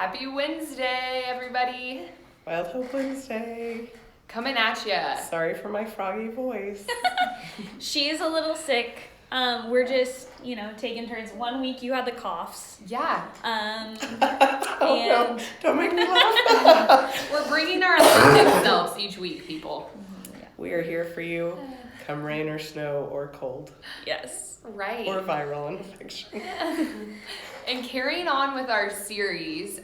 Happy Wednesday, everybody. Wild Hope Wednesday. Coming at ya. Sorry for my froggy voice. She's a little sick. We're just, taking turns. 1 week you had the coughs. Yeah. No, don't make me laugh. We're bringing our authentic selves each week, people. We are here for you, come rain or snow or cold. Yes. Right. Or viral infection. And carrying on with our series,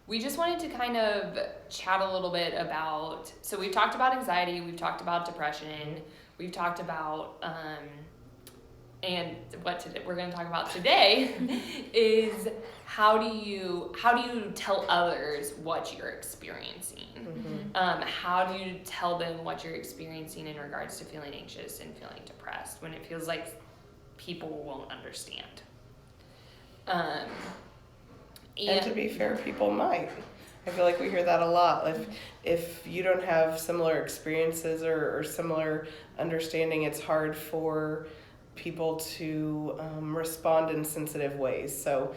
we just wanted to kind of chat a little bit about, so we've talked about anxiety, we've talked about depression, we've talked about, and what we're going to talk about today is how do you tell others what you're experiencing? Mm-hmm. How do you tell them what you're experiencing in regards to feeling anxious and feeling depressed when it feels like people won't understand? And to be fair, people might. I feel like we hear that a lot. If you don't have similar experiences or similar understanding, it's hard for people to respond in sensitive ways. So,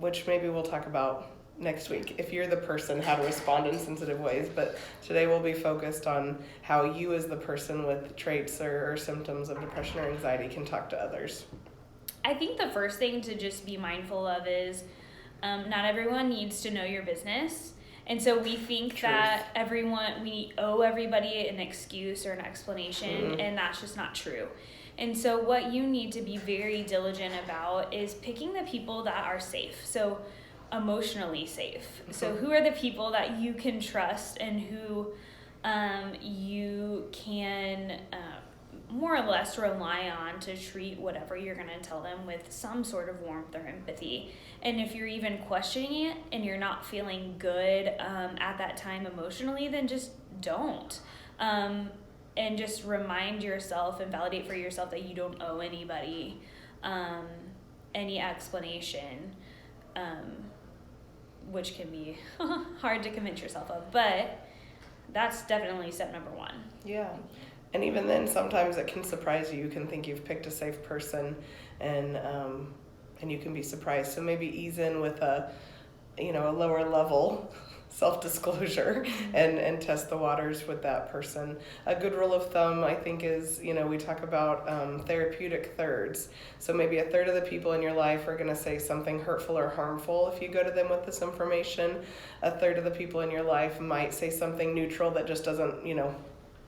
which maybe we'll talk about next week, if you're the person, how to respond in sensitive ways. But today we'll be focused on how you as the person with traits or symptoms of depression or anxiety can talk to others. I think the first thing to just be mindful of is not everyone needs to know your business. And so we think that we owe everybody an excuse or an explanation, and that's just not true. And so what you need to be very diligent about is picking the people that are safe. So emotionally safe. So who are the people that you can trust and who you can more or less rely on to treat whatever you're going to tell them with some sort of warmth or empathy. And if you're even questioning it and you're not feeling good at that time emotionally, then just don't. And just remind yourself and validate for yourself that you don't owe anybody any explanation, which can be hard to convince yourself of. But that's definitely step number one. Yeah. And even then, sometimes it can surprise you. You can think you've picked a safe person, and you can be surprised. So maybe ease in with a lower level self-disclosure and test the waters with that person. A good rule of thumb, I think, is, we talk about therapeutic thirds. So maybe a third of the people in your life are going to say something hurtful or harmful if you go to them with this information. A third of the people in your life might say something neutral that just doesn't,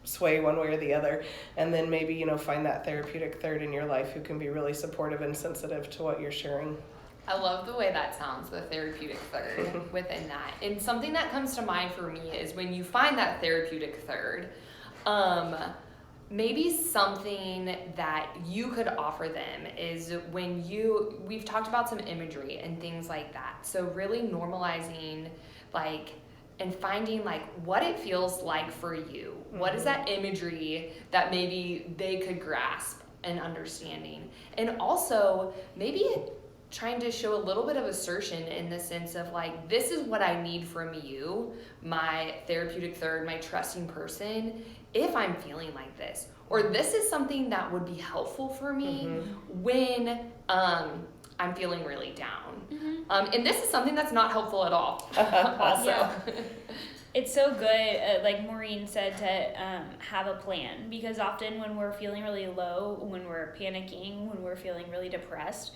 sway one way or the other. And then maybe, find that therapeutic third in your life who can be really supportive and sensitive to what you're sharing. I love the way that sounds, the therapeutic third within that. And something that comes to mind for me is when you find that therapeutic third, maybe something that you could offer them is we've talked about some imagery and things like that. So really normalizing and finding what it feels like for you. What is that imagery that maybe they could grasp and understanding? And also maybe trying to show a little bit of assertion in the sense of this is what I need from you, my therapeutic third, my trusting person, if I'm feeling like this. Or this is something that would be helpful for me when I'm feeling really down. And this is something that's not helpful at all. Also. Yeah. It's so good, like Maureen said, to have a plan, because often when we're feeling really low, when we're panicking, when we're feeling really depressed,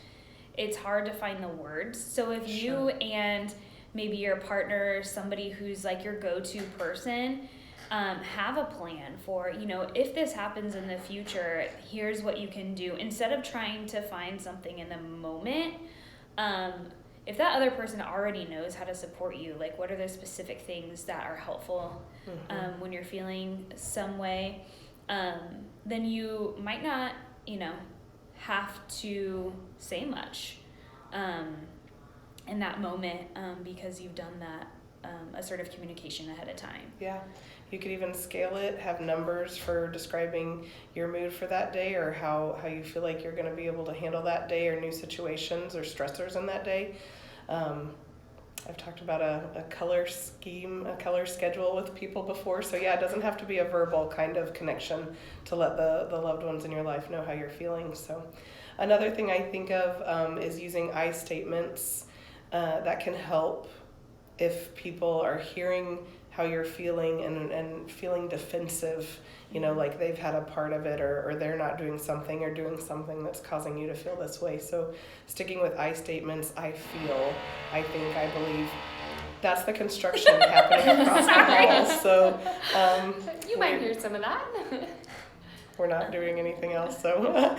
it's hard to find the words. So if you and maybe your partner, somebody who's your go-to person, have a plan for, if this happens in the future, here's what you can do. Instead of trying to find something in the moment, if that other person already knows how to support you, what are the specific things that are helpful when you're feeling some way, then you might not, have to say much in that moment because you've done that assertive communication ahead of time. Yeah. You could even scale it, have numbers for describing your mood for that day or how you feel like you're going to be able to handle that day or new situations or stressors in that day. I've talked about a color scheme, a color schedule with people before. So yeah, it doesn't have to be a verbal kind of connection to let the loved ones in your life know how you're feeling. So another thing I think of is using I statements that can help if people are hearing how you're feeling and feeling defensive, you know, like they've had a part of it, or they're not doing something or doing something that's causing you to feel this way. So sticking with I statements, I feel, I think, I believe, that's the construction happening across the hall. So You might hear some of that. we're not doing anything else. So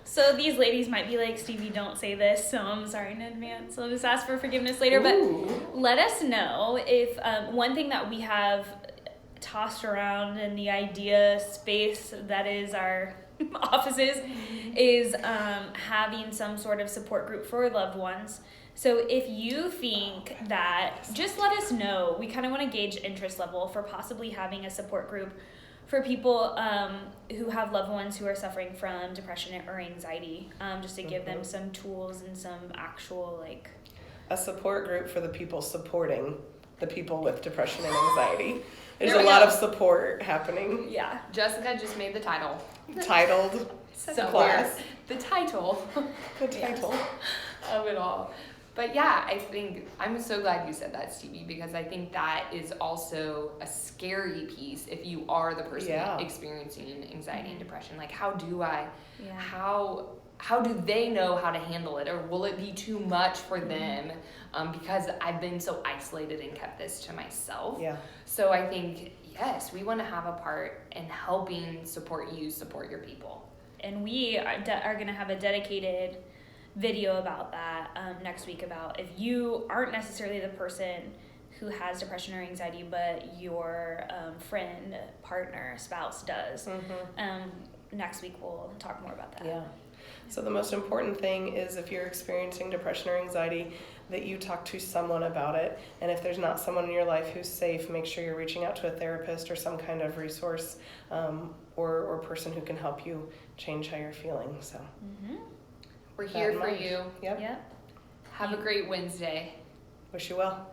So these ladies might be like, Stevie, don't say this, so I'm sorry in advance. I'll just ask for forgiveness later. Ooh. But let us know if one thing that we have tossed around in the idea space that is our offices is having some sort of support group for loved ones. So if you think that, just let us know. We kind of want to gauge interest level for possibly having a support group for people who have loved ones who are suffering from depression or anxiety, just to give them some tools and some actual, like... A support group for the people supporting the people with depression and anxiety. There's There a we lot go. of support happening. Yeah. Jessica just made the title. Titled So class. the title The title. of it all. But yeah, I think I'm so glad you said that, Stevie, because I think that is also a scary piece if you are the person Yeah. experiencing anxiety and depression. Like, how do I, Yeah. how do they know how to handle it, or will it be too much for them? Because I've been so isolated and kept this to myself. Yeah. So I think, yes, we want to have a part in helping support you, support your people. And we are going to have a dedicated video about that next week, about if you aren't necessarily the person who has depression or anxiety, but your friend, partner, spouse does. Next week we'll talk more about that. Yeah. So the most important thing is, if you're experiencing depression or anxiety, that you talk to someone about it. And if there's not someone in your life who's safe, make sure you're reaching out to a therapist or some kind of resource or person who can help you change how you're feeling. So We're that here in for mind. you. Yep. Yep. Have a great Wednesday. Wish you well.